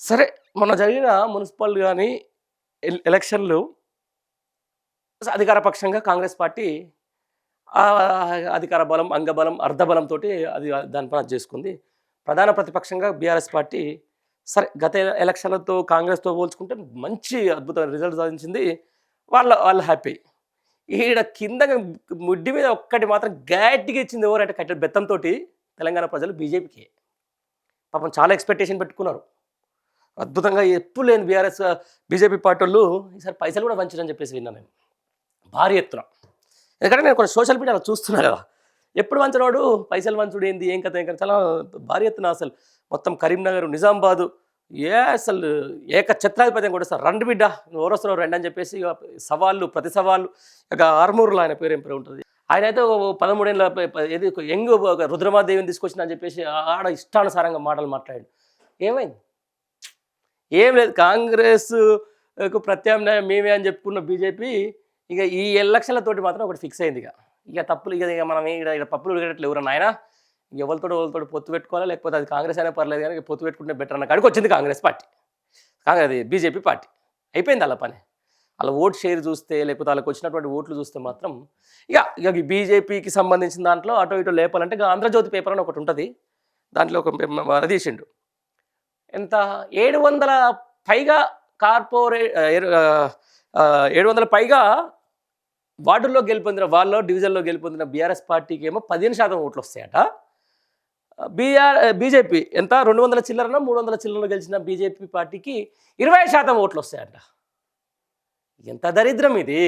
సరే మొన్న జరిగిన మున్సిపల్ గాని ఎలక్షన్‌లు అధికార పక్షంగా కాంగ్రెస్ పార్టీ అధికార బలం, అంగబలం, అర్ధబలంతోటి దాని పని అది చేసుకుంది. ప్రధాన ప్రతిపక్షంగా బీఆర్ఎస్ పార్టీ సరే గత ఎలక్షన్‌లతో కాంగ్రెస్‌తో పోల్చుకుంటే మంచి అద్భుతమైన రిజల్ట్ సాధించింది. వాళ్ళు హ్యాపీ. ఈడ కింద ముడ్డి మీద ఒక్కటి మాత్రం గట్టిగా ఇచ్చింది ఎవరంటే కట్టెల బెత్తంతోటి తెలంగాణ ప్రజలు బీజేపీకే. పాపం చాలా ఎక్స్‌పెక్టేషన్ పెట్టుకున్నారు. అద్భుతంగా ఎప్పుడు లేని బీజేపీ పార్టోళ్ళు ఈసారి పైసలు కూడా పంచరని చెప్పేసి విన్నా నేను. భారీ ఎత్తున. ఎందుకంటే నేను కొన్ని సోషల్ మీడియాలో చూస్తున్నా కదా! ఎప్పుడు వంచనోడు పైసలు వంచుడు ఏంది? ఏం కథ? ఏం కథ? చాలా భారీ ఎత్తున అసలు మొత్తం కరీంనగర్, నిజామాబాదు అసలు ఏకఛత్రాధిపత్యం కొట్టేస్తారు. రండి బిడ్డ ఎవరొస్తున్నారు రండి అని చెప్పేసి సవాళ్ళు, ప్రతి సవాళ్ళు. ఇక ఆర్మూర్‌లో ఆయన పేరు ఏం పేరు ఉంటుంది. ఆయనైతే 13 ఏళ్ళ ఏది యంగ్ రుద్రమాదేవిని తీసుకొచ్చిన అని చెప్పేసి ఆడ ఇష్టానుసారంగా మాటలు మాట్లాడాడు. ఏమైంది? ఏం లేదు. కాంగ్రెస్‌కు ప్రత్యామ్నాయం మేమే అని చెప్పుకున్న బీజేపీ ఇక ఈ ఎలక్షన్‌లతోటి మాత్రం ఒకటి ఫిక్స్ అయింది ఇక. ఇక తప్పులు ఇక మనం ఈడ పప్పులు ఉడకట్లే ఎవరు నాయనా ఎవరితోటి పొత్తు పెట్టుకోవాలా లేకపోతే అది కాంగ్రెస్ అయినా పర్లేదు కానీ పొత్తు పెట్టుకుంటే బెటర్ అన్న కాడికి వచ్చింది కాంగ్రెస్ పార్టీ. అది బీజేపీ పార్టీ. అయిపోయింది అలా పని. అలా ఓట్ షేర్ చూస్తే లేకపోతే వాళ్ళకి వచ్చినటువంటి ఓట్లు చూస్తే మాత్రం ఇక ఈ బీజేపీకి సంబంధించిన దాంట్లో అటో ఇటో లేపాలంటే ఇక ఆంధ్రజ్యోతి పేపర్ అని ఒకటి ఉంటుంది. దాంట్లో ఒక అది తీసిండు. ఎంత 700 పైగా 700 పైగా వార్డుల్లో గెలుపొందిన డివిజన్‌లో గెలుపొందిన బీఆర్ఎస్ పార్టీకి ఏమో 15% ఓట్లు వస్తాయట. బీజేపీ ఎంత 200 చిల్లరనో 300 చిల్లరలో గెలిచిన బీజేపీ పార్టీకి 20% ఓట్లు వస్తాయంట. ఎంత దరిద్రం ఇది!